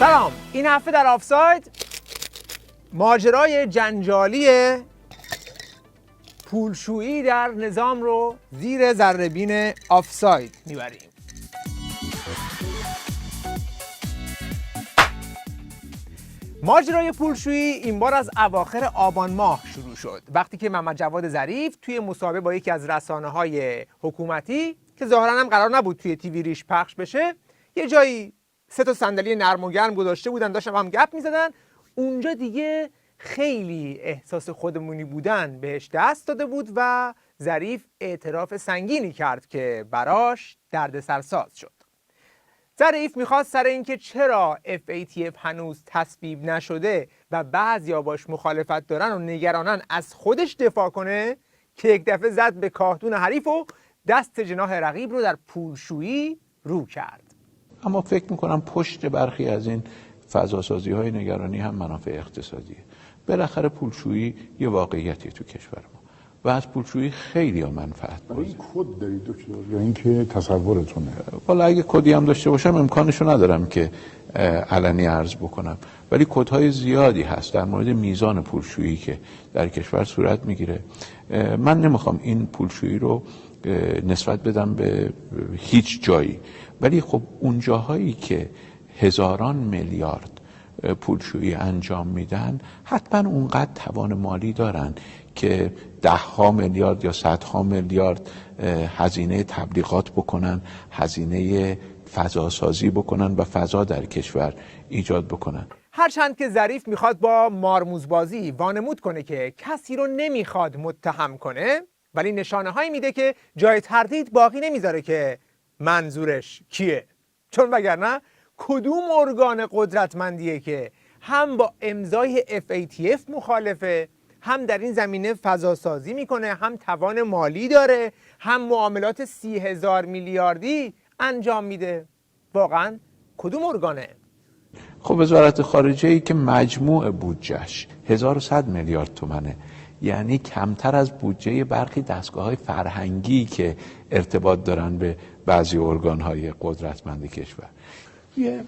سلام، این هفته در آفساید ماجرای جنجالی پولشویی در نظام رو زیر ذره‌بین آفساید میبریم. ماجرای پولشویی این بار از اواخر آبان ماه شروع شد، وقتی که محمد جواد ظریف توی مصاحبه با یکی از رسانه‌های حکومتی که ظاهراً هم قرار نبود توی تیوی ریش پخش بشه، یه جایی 3 صندلی نرم و گرم گذاشته بودن، داشتن هم گپ می‌زدن. اونجا دیگه خیلی احساس خودمونی بودن بهش دست داده بود و ظریف اعتراف سنگینی کرد که براش دردسرساز شد. ظریف میخواست سر اینکه چرا FATF هنوز تصویب نشده و بعضیا باش مخالفت دارن و نگرانن از خودش دفاع کنه که یک دفعه زد به کاهدون حریف و دست جناح رقیب رو در پولشویی رو کرد. اما فکر میکنم پشت برخی از این فضاسازی های نگرانی هم منافع اقتصادیه. بالاخره پولشویی یه واقعیتی تو کشور ما و از پولشویی خیلی ها منفعت بازه. این کد دارید دکتر یا اینکه تصورتونه؟ والا اگه کدی هم داشته باشم امکانشو ندارم که علنی عرض بکنم، ولی کدهای زیادی هست در مورد میزان پولشویی که در کشور صورت میگیره. من نمیخوام این پولشویی رو نسبت بدم به هیچ جایی، ولی خب اون جاهایی که هزاران میلیارد پولشویی انجام میدن حتما اونقدر توان مالی دارن که 10 میلیارد یا 100 میلیارد هزینه تبلیغات بکنن، هزینه فضاسازی بکنن و فضا در کشور ایجاد بکنن. هرچند که ظریف میخواد با مارموزبازی وانمود کنه که کسی رو نمیخواد متهم کنه، ولی نشانه هایی میده که جای تردید باقی نمیذاره که منظورش کیه. چون وگرنه کدوم ارگان قدرتمندیه که هم با امضای FATF مخالفه، هم در این زمینه فضاسازی میکنه، هم توان مالی داره، هم معاملات 30,000 میلیاردی انجام میده؟ واقعا کدوم ارگانه؟ خب وزارت خارجه ای که مجموع بودجهش 1100 میلیارد تومنه، یعنی کمتر از بودجه برخی دستگاه‌های فرهنگی که ارتباط دارن به بعضی ارگان‌های قدرتمند کشور. یه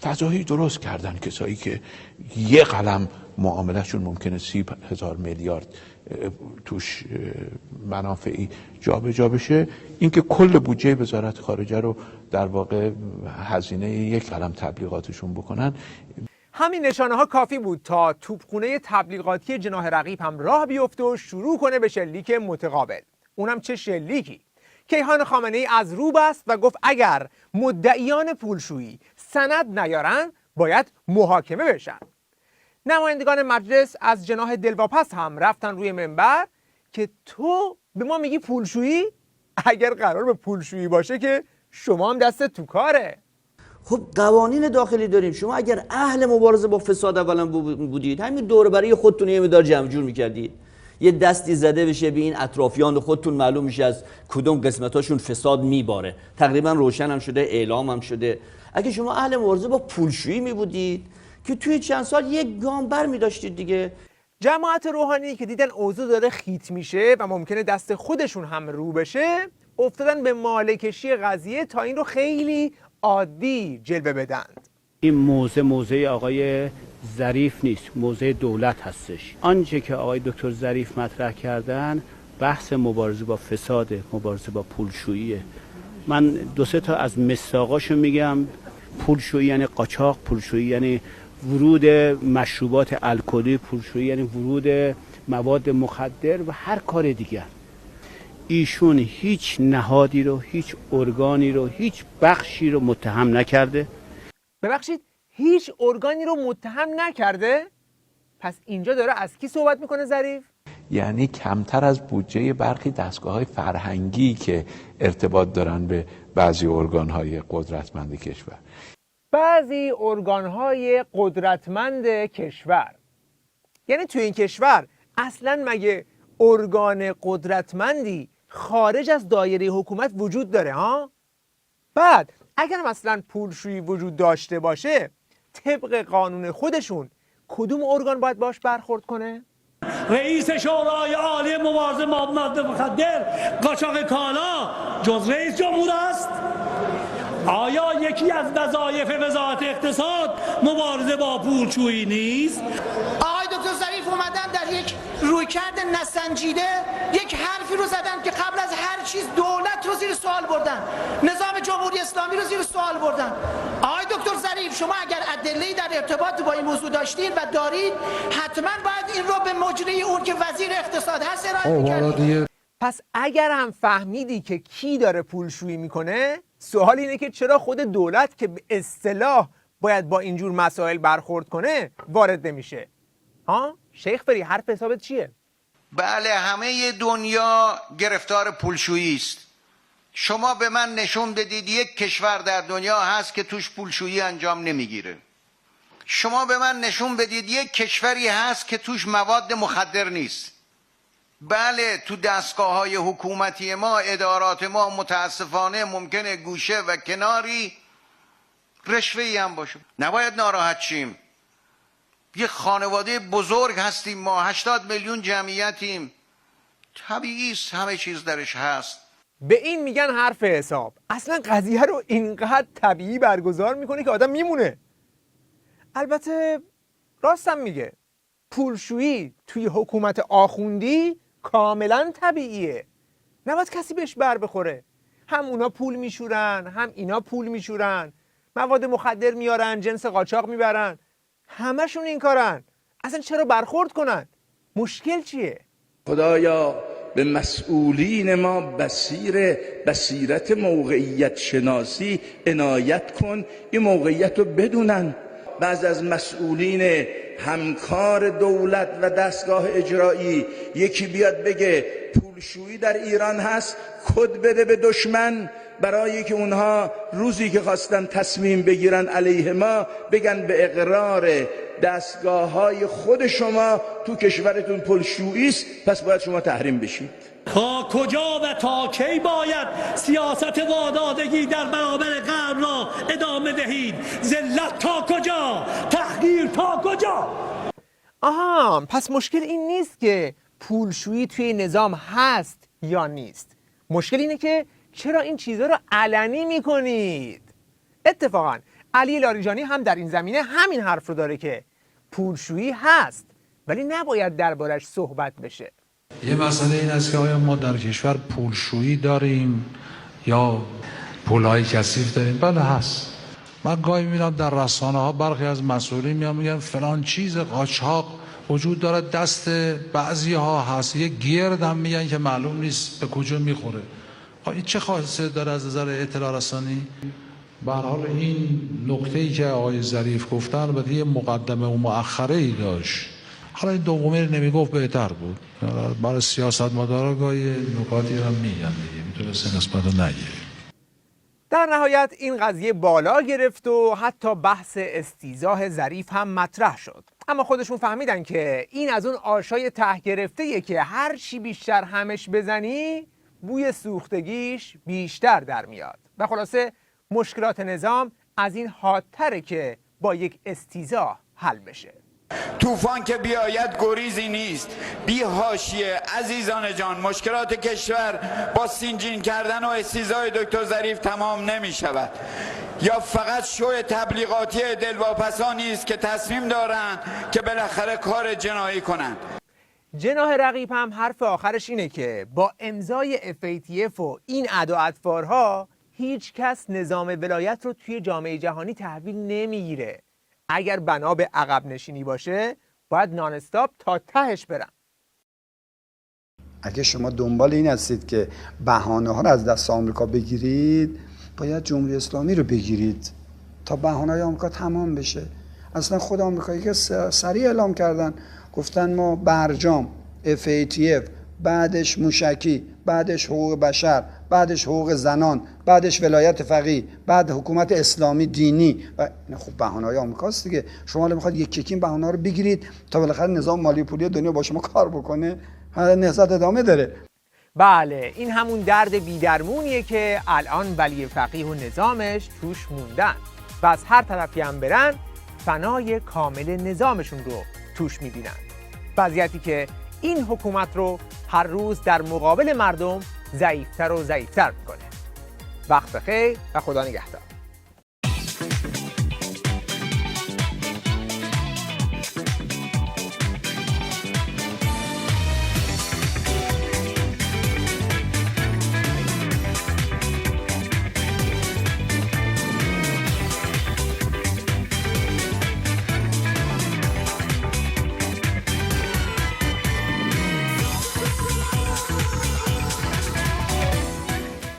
فضایی درست کردن کسایی که یه قلم معاملهشون ممکنه 30,000 میلیارد توش منافعی جابجا بشه، اینکه کل بودجه وزارت خارجه رو در واقع هزینه یک قلم تبلیغاتشون بکنن. همین نشانه ها کافی بود تا توپخونه تبلیغاتی جناح رقیب هم راه بیفته و شروع کنه به شلیک متقابل. اونم چه شلیکی! کیهان خامنه‌ای از رو بست و گفت اگر مدعیان پولشویی سند نیارن باید محاکمه بشن. نمایندگان مجلس از جناح دلواپس هم رفتن روی منبر که تو به ما میگی پولشویی؟ اگر قرار به پولشویی باشه که شما هم دست تو کاره. خب قوانین داخلی داریم. شما اگر اهل مبارزه با فساد اولا بودید، همین دور برای خودتون یه مقدار جمع جور میکردید، یه دستی زده بشه به این اطرافیان خودتون، معلوم میشه از کدوم قسمتاشون فساد میباره، تقریبا روشن هم شده، اعلام هم شده. اگه شما اهل مبارزه با پولشویی میبودید که توی چند سال یک گام بر میداشتید دیگه. جماعت روحانی که دیدن اوضاع داره خیت میشه و ممکنه دست خودشون هم رو بشه، افتادن به مالکشی قضیه تا این رو خیلی عادی جلوه بدند. این موضع آقای ظریف نیست، موضع دولت هستش. آنچه که آقای دکتر ظریف مطرح کردن بحث مبارزه با فساد، مبارزه با پولشوییه. من 2-3 تا از مصداقاشو میگم. پولشویی یعنی قاچاق، پولشویی یعنی ورود مشروبات الکلی، پولشویی یعنی ورود مواد مخدر و هر کار دیگر. ایشون هیچ نهادی رو، هیچ ارگانی رو، هیچ بخشی رو متهم نکرده. ببخشید، هیچ ارگانی رو متهم نکرده؟ پس اینجا داره از کی صحبت میکنه ظریف؟ یعنی کمتر از بودجه برخی دستگاه‌های فرهنگی که ارتباط دارن به بعضی ارگان‌های قدرتمند کشور. بعضی ارگان‌های قدرتمند کشور یعنی توی این کشور اصلاً مگه ارگان قدرتمندی خارج از دایره حکومت وجود داره ها؟ بعد اگر مثلا پولشویی وجود داشته باشه، طبق قانون خودشون کدوم ارگان باید باش برخورد کنه؟ رئیس شورای عالی مبارزه با مواد مخدر، قاچاق کالا جز رئیس جمهور است؟ آیا یکی از وظایف وزارت اقتصاد مبارزه با پولشویی نیست؟ آقای دکتر ظریف اومدن در یک رویکرد نسنجیده یک حرفی رو زدن که قبل از هر چیز دولت رو زیر سوال بردن، نظام جمهوری اسلامی رو زیر سوال بردن. آقای دکتر ظریف، شما اگر ادله‌ای در ارتباط با این موضوع داشتین و دارید، حتما باید این رو به مجری اون که وزیر اقتصاد هست ارائه می‌کردید. پس اگر هم فهمیدی که کی داره پولشویی میکنه، سوال اینه که چرا خود دولت که به اصطلاح باید با اینجور مسائل برخورد کنه وارد نمیشه؟ ها؟ شیخ فری، حرف حسابت چیه؟ بله، همه دنیا گرفتار پولشویی است. شما به من نشون بدید یک کشور در دنیا هست که توش پولشویی انجام نمیگیره. شما به من نشون بدید یک کشوری هست که توش مواد مخدر نیست. بله، تو دستگاه‌های حکومتی ما، ادارات ما متاسفانه ممکنه گوشه و کناری رشوه‌ای هم باشه. نباید ناراحت شیم. یه خانواده بزرگ هستیم ما، 80 میلیون جمعیتیم. طبیعی است همه چیز درش هست. به این میگن حرف حساب. اصلا قضیه رو اینقدر طبیعی برگزار میکنه که آدم میمونه. البته راستم میگه، پولشویی توی حکومت آخوندی کاملا طبیعیه. نباید کسی بهش بر بخوره. هم اونا پول میشورن، هم اینا پول میشورن، مواد مخدر میارن، جنس قاچاق میبرن، همشون این کارن. اصلا چرا برخورد کنن؟ مشکل چیه؟ خدایا به مسئولین ما بصیرت موقعیت شناسی عنایت کن، این موقعیت رو بدونن. بعض از مسئولین همکار دولت و دستگاه اجرایی یکی بیاد بگه پولشویی در ایران هست، کد بده به دشمن برای که اونها روزی که خواستن تصمیم بگیرن علیه ما بگن به اقرار دستگاه‌های خود شما تو کشورتون پولشویی است، پس باید شما تحریم بشید. تا کجا و تا کی باید سیاست وادادگی در برابر غرب را ادامه دهید؟ ذلت تا کجا؟ تحقیر تا کجا؟ آها، پس مشکل این نیست که پولشویی توی نظام هست یا نیست. مشکل اینه که چرا این چیزا رو علنی میکنید؟ اتفاقا علی لاریجانی هم در این زمینه همین حرف رو داره که پولشویی هست ولی نباید دربارش صحبت بشه. یه مسئله این است که آیا ما در کشور پولشویی داریم یا پولهای کثیف داریم؟ بله هست. من گاهی میبینم در رسانه ها برخی از مسئولین میگن فلان چیز قاچاق وجود داره، دست بعضی ها هست، یه گرد هم میگن که معلوم نیست به کجا میخوره. این چه خاصیتی داره از نظر اطلاع رسانی؟ به هر حال این نکته‌ای که آقای ظریف گفتن البته یه مقدمه و مؤخره‌ای داشت. حالا این دومی رو نمیگفت بهتر بود. برای سیاستمدارا گاهی نکاتی رو میگن دیگه، میتونست نسبت رو نگیره. در نهایت این قضیه بالا گرفت و حتی بحث استیضاح ظریف هم مطرح شد. اما خودشون فهمیدن که این از اون آشای ته گرفته‌ایه که هر چی بیشتر همش بزنی بوی سوختگیش بیشتر در میاد و خلاصه مشکلات نظام از این حادتره که با یک استیضاح حل بشه. طوفان که بیاید گریزی نیست. بی حاشیه عزیزان جان، مشکلات کشور با سینجین کردن و استیضاح دکتر ظریف تمام نمی شود. یا فقط شو تبلیغاتی دلواپسانی است که تصمیم دارند که بالاخره کار جنایی کنند. جناح رقیب هم حرف آخرش اینه که با امضای FATF و این ادا اطوارها هیچ کس نظام ولایت رو توی جامعه جهانی تحویل نمیگیره. اگر بنا به عقب نشینی باشه باید نان استاپ تا تهش برن. اگه شما دنبال این هستید که بهانه ها رو از دست آمریکا بگیرید، باید جمهوری اسلامی رو بگیرید تا بهانه‌های آمریکا تمام بشه. اصلا خود آمریکایی که سریع اعلام کردن، گفتن ما برجام، FATF، بعدش موشکی، بعدش حقوق بشر، بعدش حقوق زنان، بعدش ولایت فقیه، بعد حکومت اسلامی دینی و خب بهانه‌های آمریکاست دیگه. شما حالا میخواد یک یکی این بهانه‌ها رو بگیرید تا بالاخره نظام مالی پولی دنیا با شما کار بکنه؟ نهضت ادامه داره. بله، این همون درد بی‌درمونیه که الان ولی فقیه و نظامش توش موندن و از هر طرفی هم برن فنای کامل نظامشون رو توش میبینن. وضعیتی که این حکومت رو هر روز در مقابل مردم ضعیفتر و ضعیفتر میکنه. وقت بخیر و خدا نگهدار.